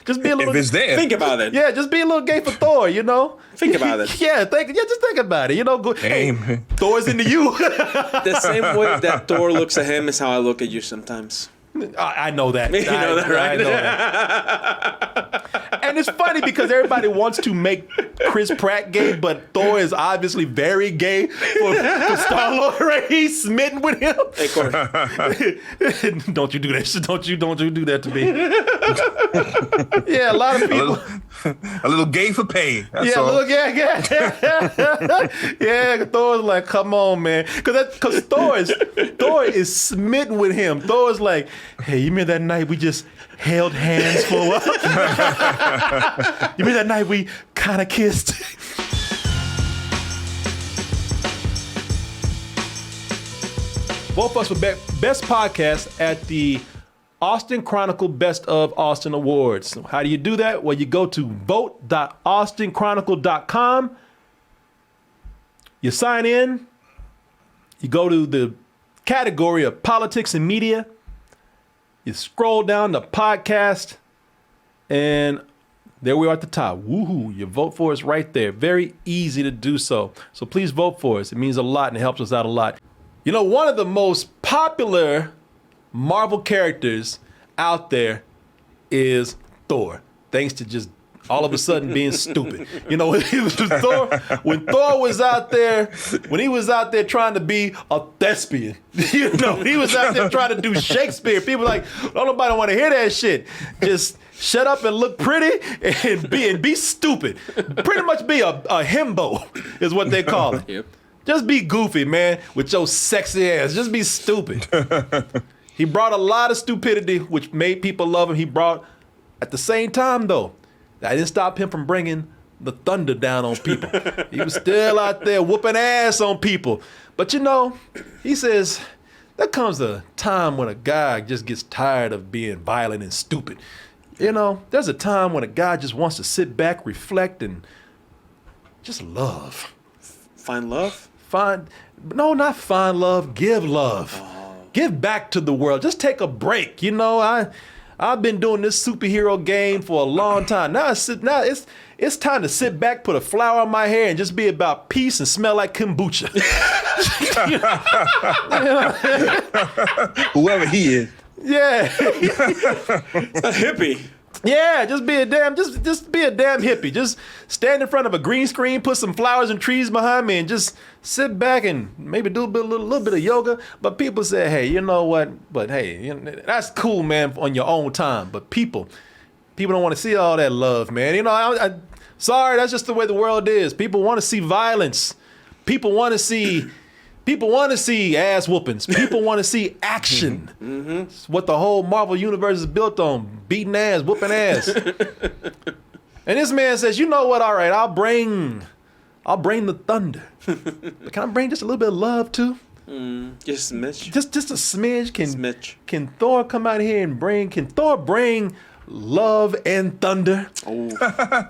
Just be a little. If it's there. Think about it. Yeah, just be a little gay for Thor, you know? Think about it. Yeah, just think about it. You know, go, hey, Thor's into you. The same way that Thor looks at him is how I look at you sometimes. I know that. You know that, right? I know that. And it's funny because everybody wants to make Chris Pratt gay, but Thor is obviously very gay for Star-Lord, right? He's smitten with him. Hey, Corey. Don't you do that. Don't you do that to me. Yeah, a lot of people. A little gay for pain. That's all. Look, yeah. Thor's like, come on, man, because Thor is smitten with him. Thor's like, hey, you remember that night we just held hands for a while? You remember that night we kind of kissed? Vote for us for best podcast at the Austin Chronicle Best of Austin Awards. How do you do that? Well, you go to vote.austinchronicle.com. You sign in. You go to the category of politics and media. You scroll down the podcast, and there we are at the top. Woohoo! You vote for us right there. Very easy to do so. So please vote for us. It means a lot and it helps us out a lot. You know, one of the most popular Marvel characters out there is Thor, thanks to just all of a sudden being stupid. You know, when Thor was out there, when he was out there trying to be a thespian, you know, when he was out there trying to do Shakespeare, people were like, don't nobody want to hear that shit. Just shut up and look pretty and be stupid. Pretty much be a himbo is what they call it. Yep. Just be goofy, man, with your sexy ass. Just be stupid. He brought a lot of stupidity, which made people love him. He brought, at the same time, though, that didn't stop him from bringing the thunder down on people. He was still out there whooping ass on people. But, you know, he says, there comes a time when a guy just gets tired of being violent and stupid. You know, there's a time when a guy just wants to sit back, reflect, and just love. Find love? Not find love, give love. Oh. Give back to the world. Just take a break. You know, I've been doing this superhero game for a long time. Now it's time to sit back, put a flower on my hair, and just be about peace and smell like kombucha. Whoever he is. Yeah. A hippie. Yeah, just be a damn hippie. Just stand in front of a green screen, put some flowers and trees behind me, and just sit back and maybe do a little bit of yoga. But people say, hey, you know what? But hey, you know, that's cool, man, on your own time. But people don't want to see all that love, man. You know, sorry, that's just the way the world is. People want to see violence. People want to see ass whoopings. People want to see action. Mm-hmm. It's what the whole Marvel universe is built on: beating ass, whooping ass. And this man says, you know what? All right, I'll bring the thunder. But can I bring just a little bit of love too? Just a smidge. Just a smidge. Can Thor come out here and Can Thor bring love and thunder? Oh,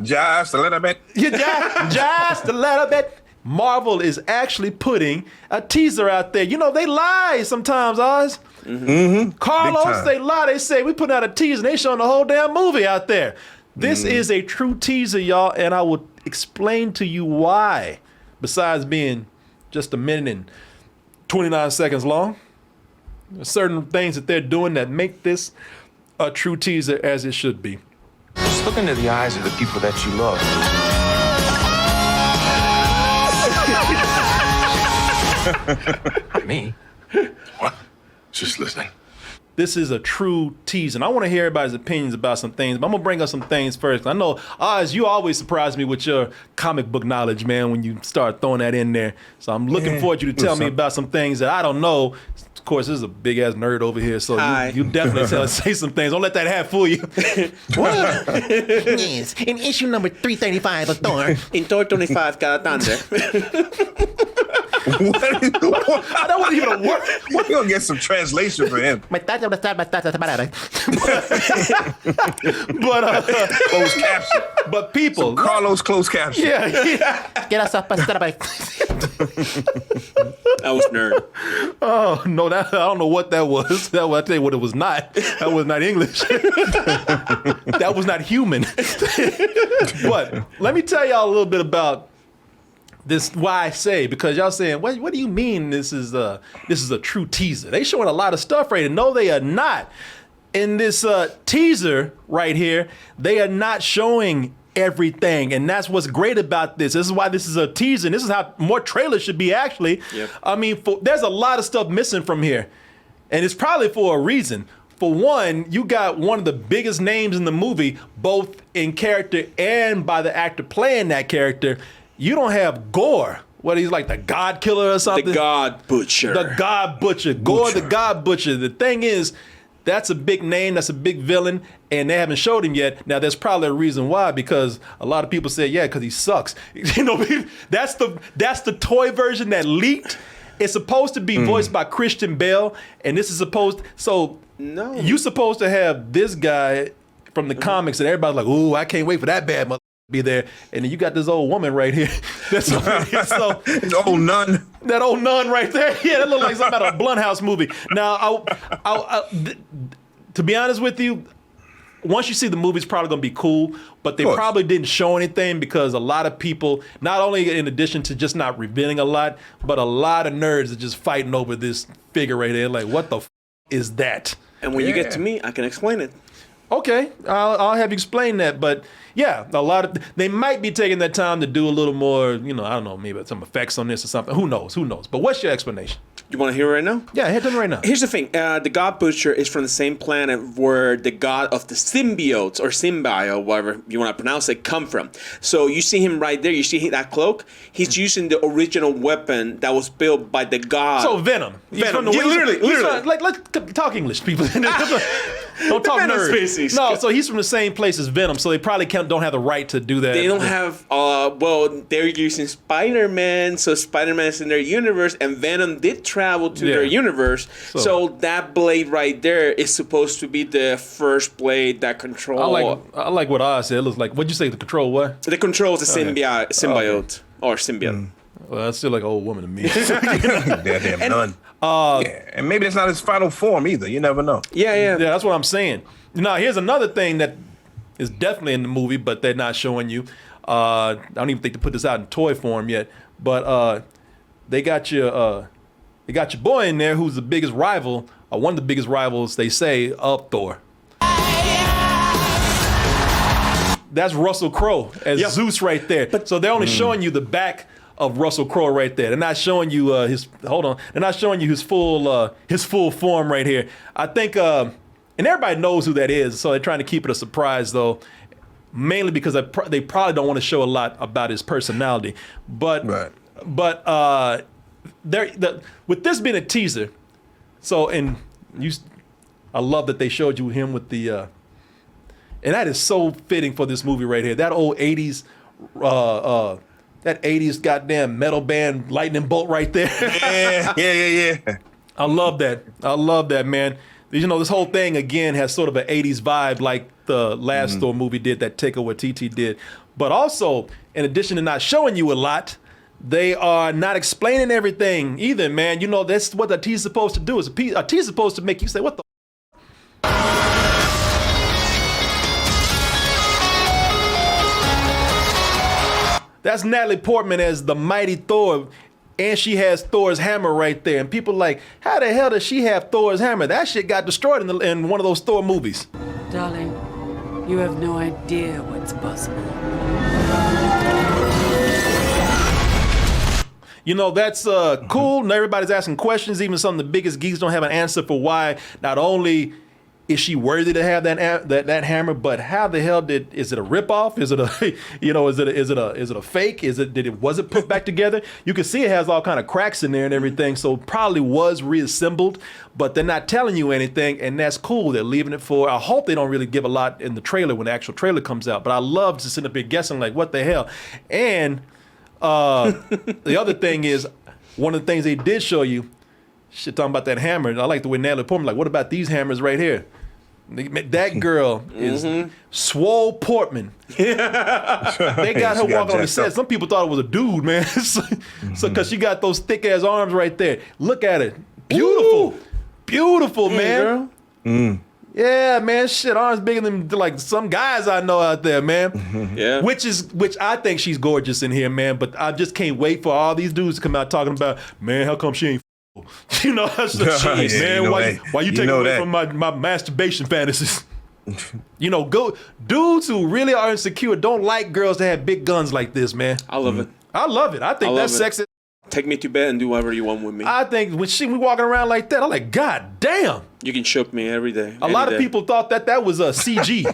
Just a little bit. Yeah, just a little bit. Marvel is actually putting a teaser out there. You know, they lie sometimes, Oz. Mm-hmm. Carlos, they lie. They say, we put out a teaser and they showing the whole damn movie out there. This is a true teaser, y'all, and I will explain to you why, besides being just a minute and 29 seconds long. There's certain things that they're doing that make this a true teaser as it should be. Just look into the eyes of the people that you love. Me? What? Just listening. This is a true teaser. And I want to hear everybody's opinions about some things, but I'm going to bring up some things first. I know, Oz, you always surprise me with your comic book knowledge, man, when you start throwing that in there. So I'm looking forward to you to tell me about some things that I don't know. Of course, this is a big-ass nerd over here, so you definitely say some things. Don't let that hat fool you. Yes, in issue number 335 of Thor. in Thor 25 got thunder. That wasn't even a word. We're gonna get some translation for him. But Closed caption. but people, Carlos closed caption. yeah. That was nerd. Oh no, I don't know what that was. That was, I tell you what, it was not. That was not English. That was not human. But let me tell y'all a little bit about this. Why I say, because y'all saying, what do you mean this is a true teaser? They showing a lot of stuff right here. No, they are not. In this teaser right here, they are not showing everything, and that's what's great about this. This is why this is a teaser, and this is how more trailers should be, actually. Yep. I mean, there's a lot of stuff missing from here, and it's probably for a reason. For one, you got one of the biggest names in the movie, both in character and by the actor playing that character. You don't have Gorr. What, he's like the God Killer or something? The God Butcher. The God Butcher. Gorr the God Butcher. The thing is, that's a big name, that's a big villain, and they haven't showed him yet. Now, there's probably a reason why, because a lot of people say, yeah, because he sucks. You know, that's the toy version that leaked. It's supposed to be voiced by Christian Bale, and this is No. you supposed to have this guy from the comics, and everybody's like, ooh, I can't wait for that bad mother to be there. And then you got this old woman right here. That's The old nun. that old nun right there. Yeah, that looked like something out of a Blumhouse movie. Now, to be honest with you, once you see the movie, it's probably going to be cool, but they probably didn't show anything because a lot of people, not only in addition to just not revealing a lot, but a lot of nerds are just fighting over this figure right there. Like, what the is that? And when you get to me, I can explain it. Okay, I'll have you explain that. But yeah, they might be taking that time to do a little more, I don't know, maybe some effects on this or something. Who knows? But what's your explanation? You want to hear it right now? Yeah, hit them right now. Here's the thing. The God Butcher is from the same planet where the god of the symbiotes, or symbio, whatever you want to pronounce it, come from. So you see him right there. You see that cloak? He's using the original weapon that was built by the god. So Venom. Venom. Yeah, literally. Let's talk English, people. Don't talk Venom nerd. species. No, so he's from the same place as Venom, so they probably don't have the right to do that. They don't have, they're using Spider-Man, so Spider-Man is in their universe, and Venom did travel to their universe. So that blade right there is supposed to be the first blade that controls. I like what Oz said. It looks like, what'd you say, the control what? The controls the symbiote, or symbiote. Well, that's still like an old woman to me. Damn nun. And maybe that's not his final form either. You never know. Yeah. That's what I'm saying. Now, here's another thing that is definitely in the movie, but they're not showing you. I don't even think they put this out in toy form yet. But they got your boy in there who's the biggest rival, or one of the biggest rivals, they say, of Thor. That's Russell Crowe as Zeus right there. So they're only showing you the back of Russell Crowe right there. They're not showing you They're not showing you his full form right here. I think, and everybody knows who that is, so they're trying to keep it a surprise though, mainly because they probably don't want to show a lot about his personality. But with this being a teaser, I love that they showed you him with the, and that is so fitting for this movie right here. That old 80s. That 80s goddamn metal band lightning bolt right there. Yeah. I love that, man. This whole thing, again, has sort of an 80s vibe like the last Thor movie did, that Taika Waititi did. But also, in addition to not showing you a lot, they are not explaining everything either, man. That's what a teaser's supposed to do. A teaser's supposed to make you say, what the That's Natalie Portman as the Mighty Thor, and she has Thor's hammer right there. And people are like, how the hell does she have Thor's hammer? That shit got destroyed in one of those Thor movies. Darling, you have no idea what's possible. That's cool. And everybody's asking questions. Even some of the biggest geeks don't have an answer for why not only is she worthy to have that hammer, but how the hell is it a ripoff? Is it a fake? Was it put back together? You can see it has all kind of cracks in there and everything, so probably was reassembled, but they're not telling you anything, and that's cool. They're leaving it for, I hope they don't really give a lot in the trailer when the actual trailer comes out, but I love to sit up here guessing like, what the hell? And the other thing is, one of the things they did show you, shit talking about that hammer. I like the way Natalie Portman, like, what about these hammers right here? That girl is Swole Portman. They got her walking on the set. Some people thought it was a dude, man. So because she got those thick ass arms right there. Look at it. Beautiful. Beautiful, man. Girl. Yeah, man, shit, arms bigger than like some guys I know out there, man. Yeah. Which I think she's gorgeous in here, man. But I just can't wait for all these dudes to come out talking about, man, how come she ain't you know, that's the shit, man. Why you taking away from my masturbation fantasies? You know, dudes who really are insecure don't like girls that have big guns like this, man. I love it. I love it. I think that's sexy. Take me to bed and do whatever you want with me. I think when she walking around like that, I'm like, God damn. You can choke me every day. A lot of people thought that was a CG.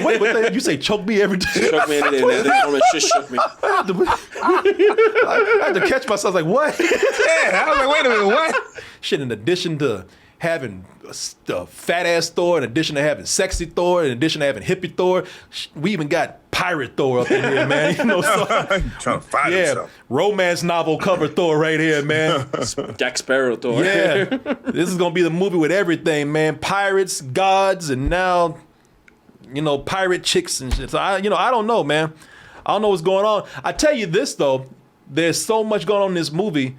Wait, you say choke me every day? Choke me every day. Just choke me. I had to catch myself like, what? Yeah, I was like, wait a minute, what? Shit, in addition to having a fat ass Thor, in addition to having sexy Thor, in addition to having hippie Thor, we even got pirate Thor up in here, man. You know, so, trying to find himself. Romance novel cover Thor right here, man. Jack Sparrow Thor. Yeah, this is gonna be the movie with everything, man. Pirates, gods, and now, you know, pirate chicks and shit. So I don't know, man. I don't know what's going on. I tell you this though, there's so much going on in this movie.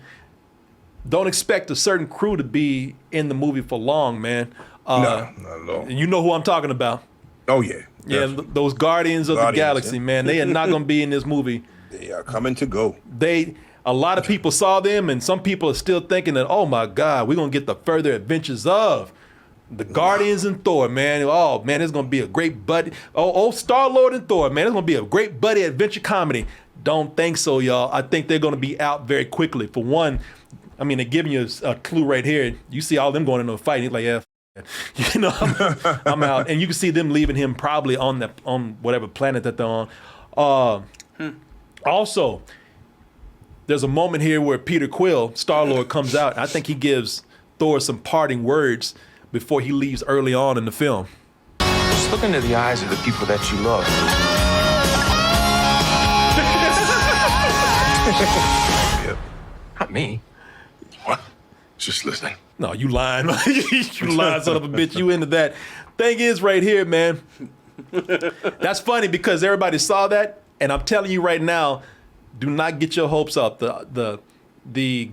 Don't expect a certain crew to be in the movie for long, man. No, not at all. You know who I'm talking about. Oh, yeah. Yeah, those Guardians of the Galaxy, man. They are not going to be in this movie. They are coming to go. A lot of people saw them, and some people are still thinking that, oh my God, we're going to get the further adventures of the Guardians and Thor, man. Oh, man, it's going to be a great buddy. Oh, Star-Lord and Thor, man. It's going to be a great buddy adventure comedy. Don't think so, y'all. I think they're going to be out very quickly. For one, I mean, they're giving you a clue right here. You see all them going into a fight, and he's like, yeah, you know, I'm out. And you can see them leaving him probably on whatever planet that they're on. Also, there's a moment here where Peter Quill, Star-Lord, comes out. I think he gives Thor some parting words before he leaves early on in the film. Just look into the eyes of the people that you love. Yep. Not me. What? Just listening. No, you lying. You lying son of a bitch. You into that. Thing is right here, man. That's funny because everybody saw that. And I'm telling you right now, do not get your hopes up. The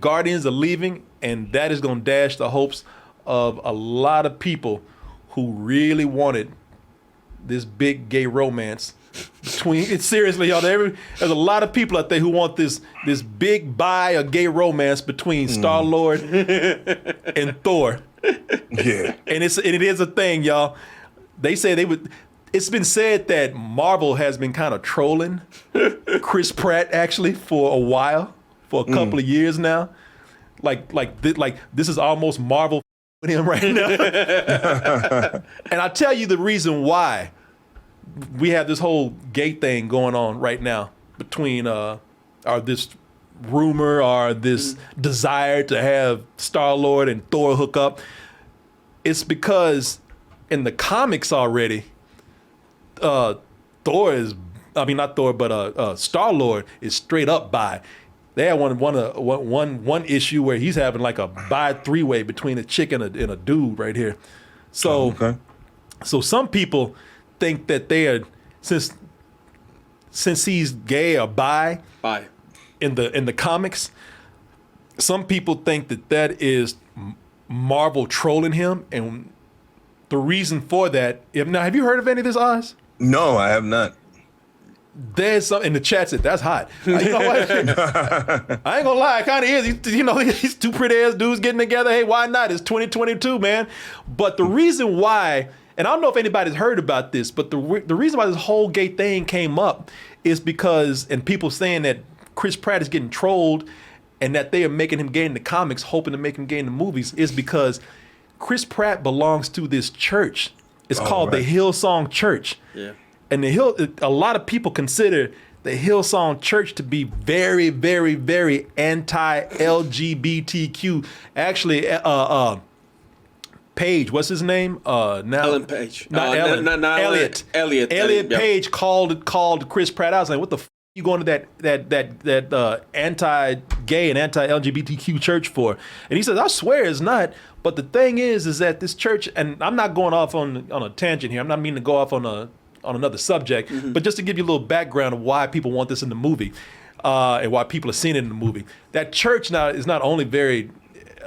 Guardians are leaving, and that is going to dash the hopes of a lot of people who really wanted this big gay romance between it. Seriously, y'all, there's a lot of people out there who want this big bi or gay romance between Star-Lord and Thor. Yeah. And it is a thing, y'all. They say they would. It's been said that Marvel has been kind of trolling Chris Pratt actually for a while, for a couple of years now. Like this is almost Marvel with him right now. And I'll tell you the reason why we have this whole gay thing going on right now between or this rumor or this desire to have Star-Lord and Thor hook up. It's because in the comics already, Star-Lord is straight up bi. They had one issue where he's having like a bi three-way between a chick and a dude right here. So, so some people think that they are since he's gay or bi in the comics. Some people think that is Marvel trolling him, and the reason for that. Now, have you heard of any of this, Oz? No, I have not. There's some in the chat said that's hot. You know what? I ain't gonna lie, it kind of is. These two pretty ass dudes getting together. Hey, why not? It's 2022, man. But the reason why, and I don't know if anybody's heard about this, but the reason why this whole gay thing came up is because, and people saying that Chris Pratt is getting trolled, and that they are making him gay in the comics, hoping to make him gay in the movies, is because Chris Pratt belongs to this church. It's called the Hillsong Church. Yeah. And a lot of people consider the Hillsong Church to be very, very, very anti-LGBTQ. Actually, Page, what's his name? Ellen Page. Not Ellen. Elliot. Elliot Page called Chris Pratt out. I was like, what the f*** you going to that anti-gay anti-gay and anti-LGBTQ church for? And he says, I swear it's not. But the thing is that this church, and I'm not going off on a tangent here. I'm not meaning to go off on another subject, but just to give you a little background of why people want this in the movie and why people are seeing it in the movie. That church now is not only very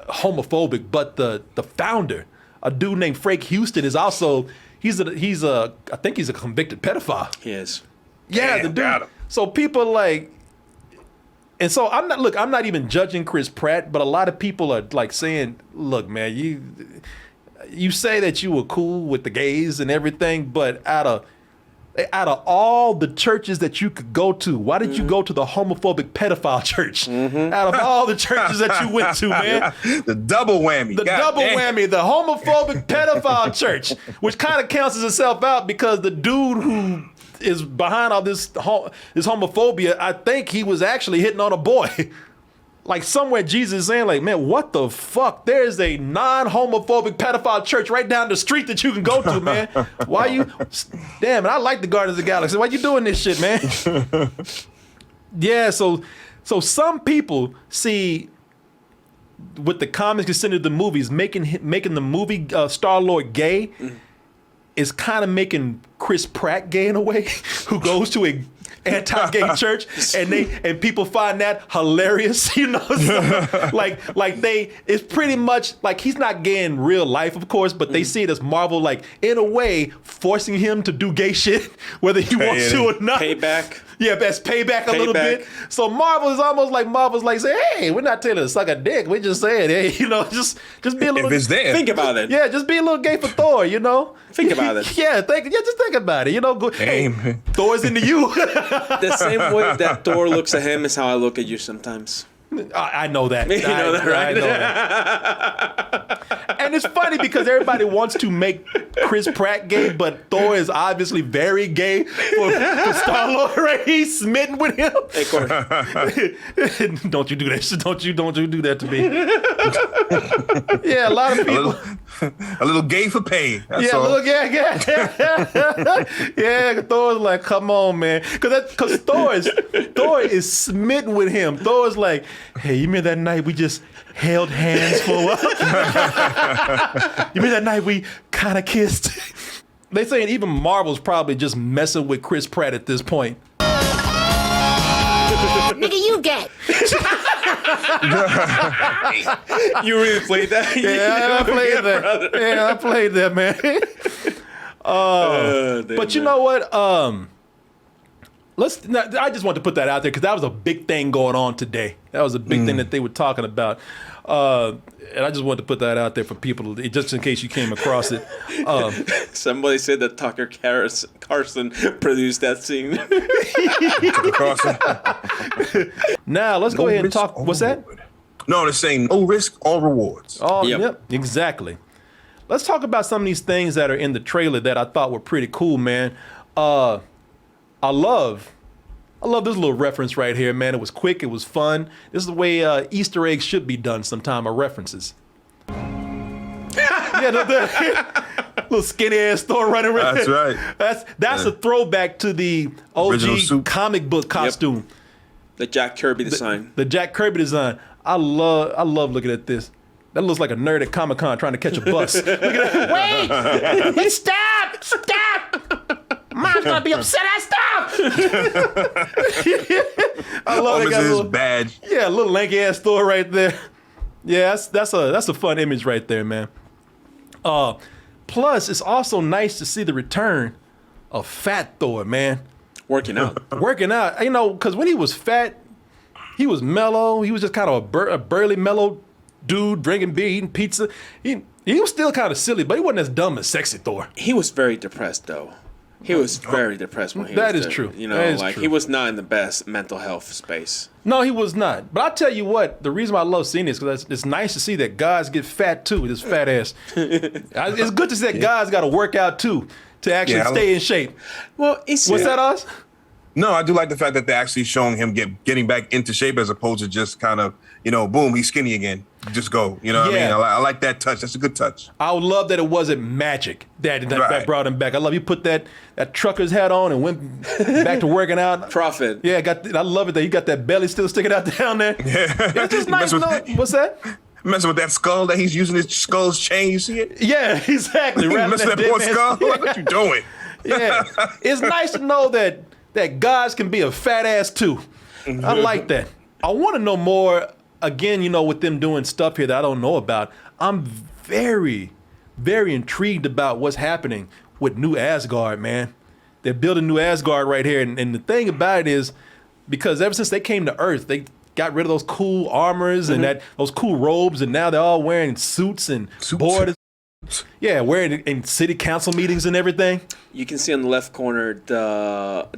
homophobic, but the founder, a dude named Frank Houston, is also I think he's a convicted pedophile. He is. Yeah, Damn, the got dude. him. So people like, and so I'm not even judging Chris Pratt, but a lot of people are like saying, look, man, you say that you were cool with the gays and everything, but out of all the churches that you could go to, why did you go to the homophobic pedophile church? Out of all the churches that you went to, man. The double whammy. The God double damn. whammy, the homophobic pedophile church, which kind of cancels itself out because the dude who is behind all this homophobia, I think he was actually hitting on a boy. Like somewhere Jesus is saying, like, man, what the fuck? There's a non-homophobic pedophile church right down the street that you can go to, man. Why you? Damn, and I like the Guardians of the Galaxy. Why you doing this shit, man? Yeah, so some people see with the comics considered the movies making the movie Star-Lord gay is kind of making Chris Pratt gay in a way, who goes to a anti-gay church, and people find that hilarious, you know. So, like it's pretty much like he's not gay in real life, of course, but they see it as Marvel, like in a way, forcing him to do gay shit, whether he wants to or not. Payback. Yeah, that's payback a little bit. So Marvel's like say, hey, we're not telling you to suck a dick. We're just saying, hey, you know, just be a little. If it's there. Think about it. Yeah, just be a little gay for Thor, you know. Think about it. Just think about it. You know, hey, man. Thor's into you. The same way that Thor looks at him is how I look at you sometimes. I know that. You know that, right? I know that. And it's funny because everybody wants to make Chris Pratt gay, but Thor is obviously very gay for Star-Lord, right? He's smitten with him. Hey, Corey. Don't you do that. Don't you do that to me. Yeah, a lot of people. A little gay for pay. That's Yeah, all. look, yeah. Yeah, Thor's like, come on, man. Because Thor is smitten with him. Thor's like, hey, you remember that night we just held hands for a while? You remember that night we kind of kissed? They saying even Marvel's probably just messing with Chris Pratt at this point. Nigga, you get. You really played that? Yeah, I played that. Brother. Yeah, I played that, man. But you know what? I just want to put that out there because that was a big thing going on today. That was a big thing that they were talking about. And I just wanted to put that out there for people, just in case you came across it. Somebody said that Tucker Carlson produced that scene. Now, let's go ahead and talk. What's that? No, they're saying no risk, all rewards. Oh, Yep. yep, exactly. Let's talk about some of these things that are in the trailer that I thought were pretty cool, man. I love this little reference right here, man. It was quick, it was fun. This is the way Easter eggs should be done sometime, or references. Yeah, the little skinny ass Thor running around. That's right. That's a throwback to the Original OG suit. comic book costume. The Jack Kirby design. The Jack Kirby design. I love looking at this. That looks like a nerd at Comic-Con trying to catch a bus. Look at that. Wait! Stop! Stop! Mom's gonna be upset. Stop! I love it. His badge. Yeah, a little lanky ass Thor right there. Yeah, that's a fun image right there, man. Plus, it's also nice to see the return of Fat Thor, man. Working out. Working out, you know, because when he was fat, he was mellow. He was just kind of a burly, mellow dude, drinking beer, eating pizza. He was still kind of silly, but he wasn't as dumb as Sexy Thor. He was very depressed, though. He was very depressed when he That was is there. true. You That know, is like true. he was not in the best mental health space. No, he was not. But I'll tell you what, the reason why I love seeing this is because it's nice to see that guys get fat too with his fat ass. It's good to see that guys got to work out too to actually Yeah, stay in shape. Well, it's What's that, Oz? No, I do like the fact that they're actually showing him getting back into shape as opposed to just kind of, boom, he's skinny again. just go. You know what I mean? I like that touch. That's a good touch. I would love that it wasn't magic that brought him back. I love you put that trucker's hat on and went back to working out. Prophet. Yeah, I love it that you got that belly still sticking out down there. Yeah. It's just nice. What's that? Messing with that skull that he's using his skull's chain. You see it? Yeah, exactly. Messing with that poor skull. Like, what you doing? Yeah, it's nice to know that gods can be a fat ass too. I like that. I want to know more. Again, with them doing stuff here that I don't know about. I'm very, very intrigued about what's happening with New Asgard, man. They're building New Asgard right here, and the thing about it is, because ever since they came to Earth, they got rid of those cool armors and those cool robes, and now they're all wearing suits and board. Yeah, wearing it in city council meetings and everything. You can see on the left corner the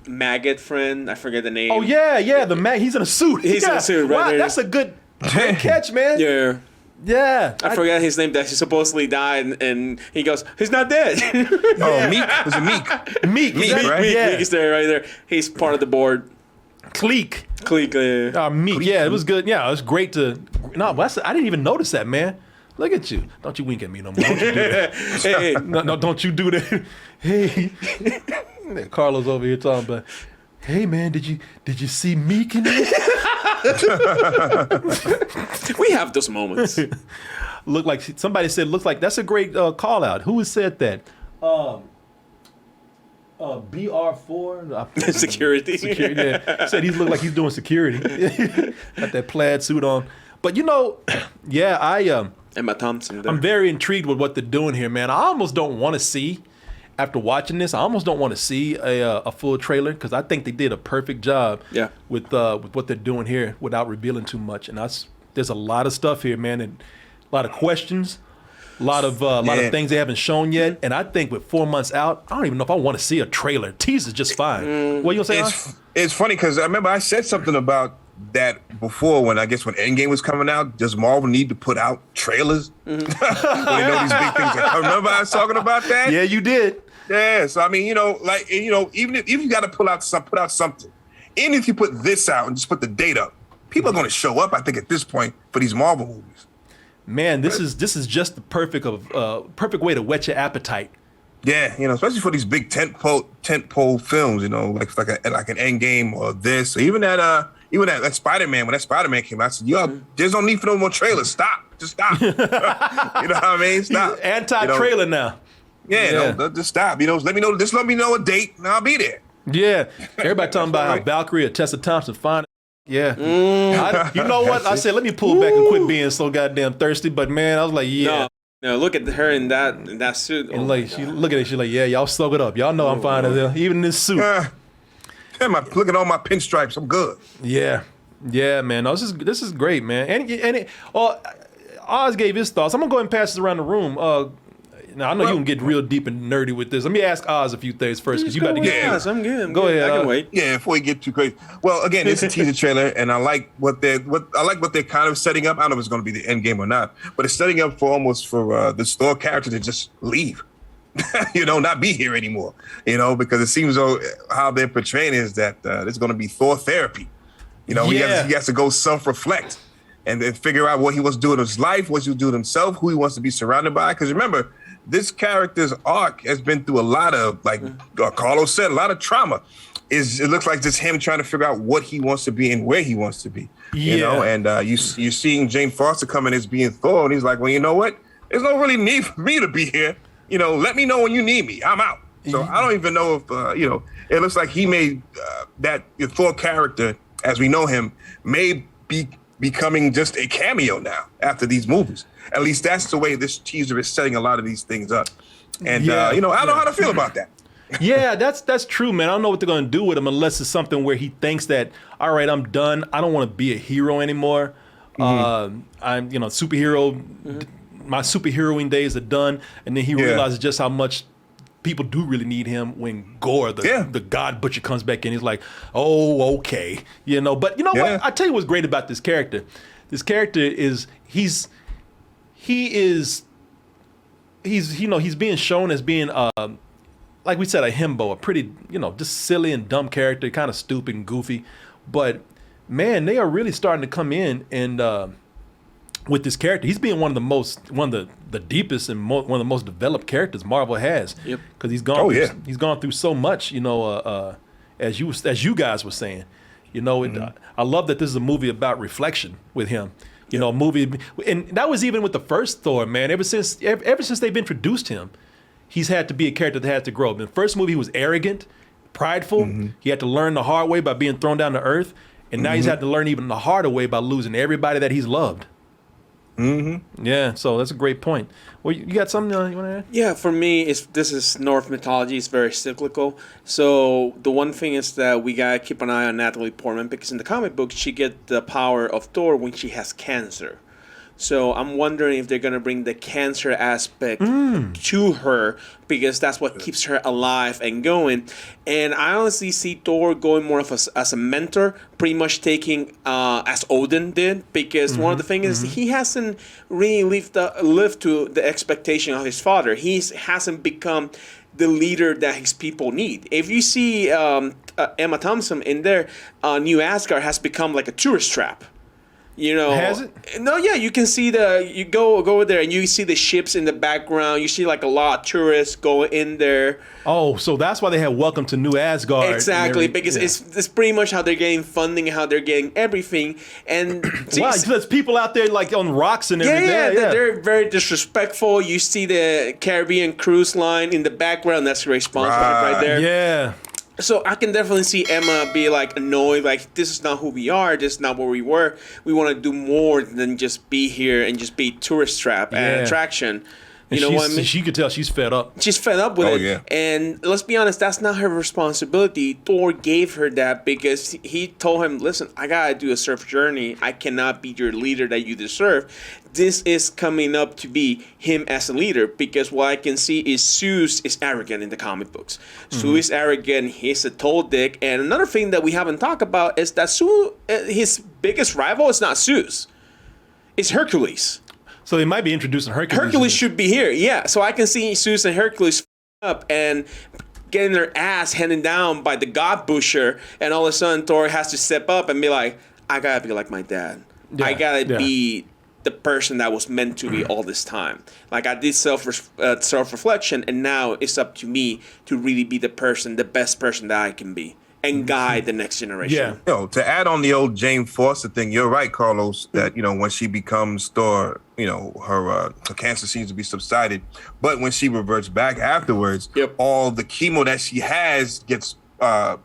maggot friend. I forget the name. Oh yeah, he's in a suit. He's in a suit, right? There. That's a good catch, man. Yeah. Yeah. I forgot his name that he supposedly died, and he goes, he's not dead. Oh, Meek. Was it Meek? Meek, right? Meek is there, right there. He's part of the board. Clique. Meek. Yeah, it was good. Yeah, it was great to. No, I didn't even notice that, man. Look at you. Don't you wink at me no more. Don't you do that. Hey. No, don't you do that. Hey. Carlos over here talking about, hey man, did you see Meek in there? We have those moments. Somebody said, looks like that's a great call out. Who has said that? BR4 Security. Yeah. Said he looked like he's doing security. Got that plaid suit on. But yeah, Emma Thompson. There. I'm very intrigued with what they're doing here, man. I almost don't want to see, after watching this, a full trailer, because I think they did a perfect job with what they're doing here without revealing too much. And there's a lot of stuff here, man, and a lot of questions, a lot of things they haven't shown yet. And I think with 4 months out, I don't even know if I want to see a trailer. Teaser's just fine. What you gonna say? It's funny because I remember I said something about that before when Endgame was coming out. Does Marvel need to put out trailers? When they know these big things are coming? Remember I was talking about that? Yeah, you did. Yeah, so I mean, even if you got to put out something, even if you put this out and just put the date up, people are going to show up, I think, at this point for these Marvel movies. Man, this is just the perfect way to whet your appetite. Yeah, especially for these big tentpole films, like an Endgame or this, or even that Spider-Man. When that Spider-Man came out, I said, "Yo, there's no need for no more trailers. Stop, just stop." You know what I mean? Stop. He's anti-trailer now. Yeah, no, just stop. Let me know. Just let me know a date, and I'll be there. Yeah, everybody talking about how Valkyrie or Tessa Thompson fine. Yeah, you know what? I said, let me pull back and quit being so goddamn thirsty. But man, I was like, yeah. No, look at her in that suit. And she look at it, she's like, yeah, y'all soak it up. Y'all know I'm fine as hell, even in this suit. Look at all my pinstripes. I'm good. Yeah, man. No, this is great, man. Oz gave his thoughts. I'm gonna go ahead and pass this around the room. Now I know you can get real deep and nerdy with this. Let me ask Oz a few things first, because you about to get. Oz, I'm good. Go ahead. I can wait. Yeah, before we get too crazy. Well, again, it's a teaser trailer, and I like what they're kind of setting up. I don't know if it's going to be the end game or not, but it's setting up for this Thor character to just leave, not be here anymore. Because it seems though how they're portraying is that it's going to be Thor therapy. He has to go self-reflect and then figure out what he wants to do in his life, what he wants to do to himself, who he wants to be surrounded by. Because remember, this character's arc has been through a lot of, like Carlos said, a lot of trauma. It looks like just him trying to figure out what he wants to be and where he wants to be. And you're seeing Jane Foster come in as being Thor, and he's like, well, you know what? There's no really need for me to be here. Let me know when you need me. I'm out. So I don't even know if, it looks like he made that Thor character, as we know him, may be becoming just a cameo now after these movies. At least that's the way this teaser is setting a lot of these things up. And, I don't know how to feel about that. Yeah, that's true, man. I don't know what they're going to do with him unless it's something where he thinks that, all right, I'm done. I don't want to be a hero anymore. I'm, superhero. My superheroing days are done. And then he realizes just how much people do really need him when Gorr, the God Butcher, comes back in. He's like, oh, okay. But you know what? I tell you what's great about this character. This character is, he's being shown as being, like we said, a himbo, a pretty, just silly and dumb character, kind of stupid and goofy. But man, they are really starting to come in and with this character. He's being one of the deepest and one of the most developed characters Marvel has. Yep. Because he's gone through so much. You know, as you guys were saying. You know, I love that this is a movie about reflection with him. You know, a movie, and that was even with the first Thor, man. Ever since they've introduced him, he's had to be a character that had to grow. In the first movie, he was arrogant, prideful. He had to learn the hard way by being thrown down to earth, and now he's had to learn even the harder way by losing everybody that he's loved. Yeah, so that's a great point. Well, you got something you want to add? Yeah, for me, this is Norse mythology. It's very cyclical. So the one thing is that we gotta keep an eye on Natalie Portman, because in the comic book she gets the power of Thor when she has cancer. So I'm wondering if they're gonna bring the cancer aspect to her, because that's what keeps her alive and going. And I honestly see Thor going more of as a mentor, pretty much taking as Odin did, because one of the things is he hasn't really lived to the expectation of his father. He hasn't become the leader that his people need. If you see Emma Thompson in there, New Asgard has become like a tourist trap. You know, has it? No, yeah, you can see you go over there and you see the ships in the background. You see like a lot of tourists go in there. Oh, so that's why they had Welcome to New Asgard. Exactly, because it's pretty much how they're getting funding, how they're getting everything. And wow, there's people out there like on rocks and everything. Yeah, they're very disrespectful. You see the Caribbean cruise line in the background. That's Ray Sponsor right there. Yeah. So I can definitely see Emma be like annoyed, like this is not who we are, this is not where we were. We want to do more than just be here and just be tourist trap and attraction. You know what I mean? She could tell she's fed up. She's fed up with it. Yeah. And let's be honest, that's not her responsibility. Thor gave her that because he told him, listen, I gotta do a surf journey. I cannot be your leader that you deserve. This is coming up to be him as a leader, because what I can see is Zeus is arrogant in the comic books. Zeus is arrogant, he's a total dick. And another thing that we haven't talked about is that his biggest rival is not Zeus. It's Hercules. So they might be introducing Hercules. Hercules should be here, yeah. So I can see Zeus and Hercules up and getting their ass handed down by the God Butcher, and all of a sudden Thor has to step up and be like, I gotta be like my dad. I gotta be the person that was meant to be all this time. Like I did self-reflection, and now it's up to me to really be the best person that I can be, and guide the next generation. Yeah. You know, to add on the old Jane Foster thing, you're right, Carlos, that, you know, when she becomes Thor, you know, her cancer seems to be subsided. But when she reverts back afterwards, all the chemo that she has gets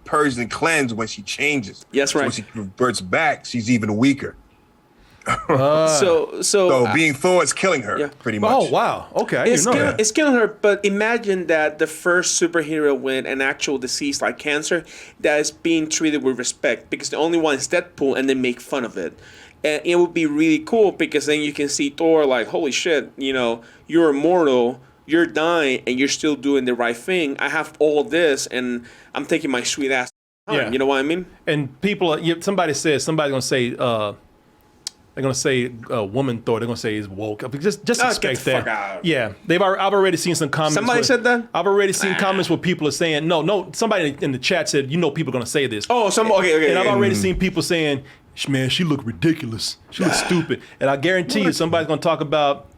purged and cleansed when she changes. Yes, right. So when she reverts back, she's even weaker. So being Thor is killing her, pretty much. Oh, wow. Okay, I didn't know that. It's killing her, but imagine that the first superhero with an actual disease like cancer that is being treated with respect, because the only one is Deadpool, and they make fun of it. And it would be really cool, because then you can see Thor like, holy shit, you know, you're immortal, you're dying, and you're still doing the right thing. I have all this, and I'm taking my sweet ass time. Yeah. You know what I mean? And people, somebody's going to say, they're gonna say woman Thor. They're gonna say is woke. Just expect get the that. fuck out. Yeah, I've already seen some comments. Somebody said that? I've already seen comments where people are saying no. Somebody in the chat said, you know, people are gonna say this. Oh, okay. And I've already seen people saying, man, she look ridiculous. She looks stupid. And I guarantee you, somebody's gonna talk about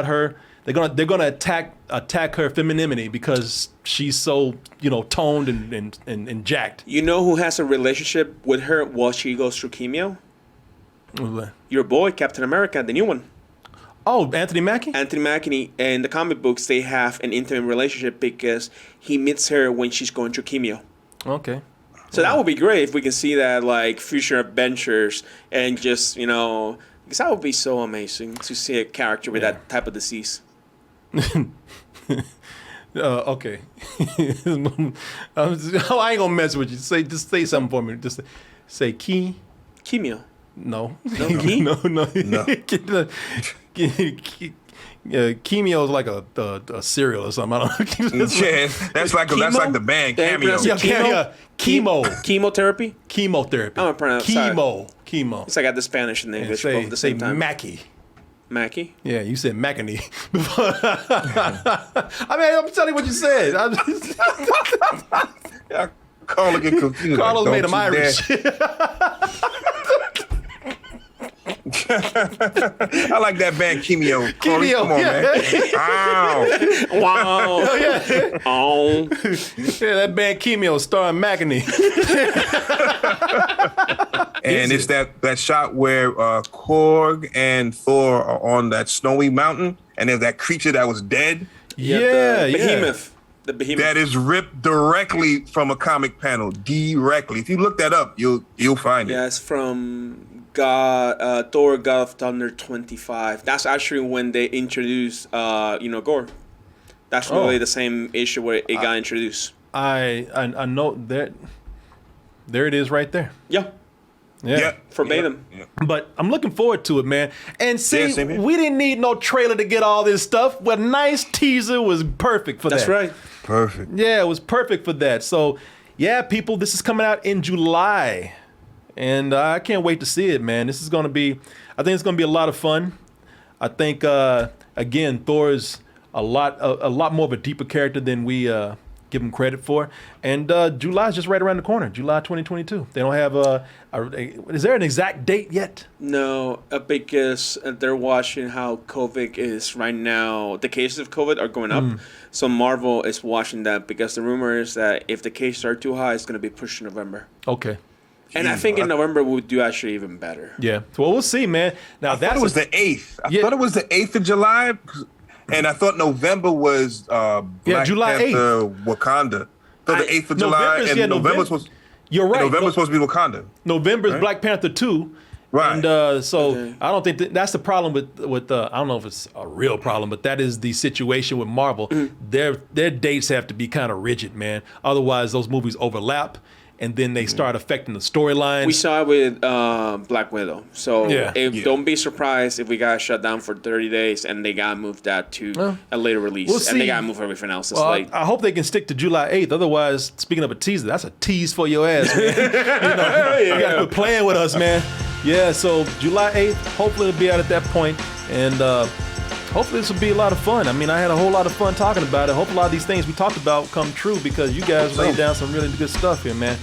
her. They're gonna attack her femininity because she's so, you know, toned and jacked. You know who has a relationship with her while she goes through chemo? Your boy, Captain America, the new one. Oh, Anthony Mackie? Anthony Mackie, in the comic books, they have an intimate relationship because he meets her when she's going through chemo. Okay. So that would be great if we can see that, like, future adventures, and just, you know, because that would be so amazing to see a character with that type of disease. Okay. I ain't gonna mess with you. Just say something for me. Just say Chemo. No. Key? No. No. Chemio is like a cereal or something. I don't know. Yeah, that's like the band Cameo. Chemo. Chemotherapy? Chemotherapy. I'm gonna pronounce Chemo. It's like I got the Spanish and the English both at the same time. Mackie. Mackie? Yeah, you said Mackany. I mean, I'm telling you what you said. Carlos get confused. Carlos made him Irish. I like that band Kimio. Corey, Kimio, come on, yeah. man. Ow. Wow. yeah. Oh. Yeah, that band Kimio starring McAnee. And it's that shot where Korg and Thor are on that snowy mountain, and there's that creature that was dead. Yeah, the behemoth. The behemoth. That is ripped directly from a comic panel. Directly. If you look that up, you'll find it. Yeah, it's from Thor God of Thunder 25. That's actually when they introduced Gorr. That's really the same issue where it got introduced. I know that. There it is right there. Yeah. Yeah. Verbatim. Yeah. But I'm looking forward to it, man. And see, Yeah, same here. we didn't need no trailer to get all this stuff. Well, nice teaser was perfect for That's that. right. Perfect. Yeah, it was perfect for that. So, yeah, people, this is coming out in July. And I can't wait to see it, man. This is going to be, I think it's going to be a lot of fun. I think, again, Thor is a lot more of a deeper character than we give him credit for. And July is just right around the corner, July 2022. They don't have is there an exact date yet? No, because they're watching how COVID is right now. The cases of COVID are going up. So Marvel is watching that because the rumor is that if the cases are too high, it's going to be pushed to November. Okay. And I think in November we'll do actually even better. Yeah. Well, we'll see, man. Now I thought it was the 8th. I thought it was the 8th of July. And I thought November was Black July Panther, Wakanda. So the 8th of July and November's supposed. You're right. November's supposed to be Wakanda. November's right? Black Panther 2. Right. And so I don't think that's the problem with I don't know if it's a real problem, but that is the situation with Marvel. Their dates have to be kind of rigid, man. Otherwise, those movies overlap, and then they start affecting the storyline. We saw it with Black Widow. So don't be surprised if we got shut down for 30 days and they got moved that to a later release. We'll see. And they got to move everything else. It's late. I hope they can stick to July 8th. Otherwise, speaking of a teaser, that's a tease for your ass, man. You got to quit playing with us, man. Yeah, so July 8th, hopefully it'll be out at that point, and hopefully this will be a lot of fun. I mean, I had a whole lot of fun talking about it. Hope a lot of these things we talked about come true because you guys laid down some really good stuff here, man.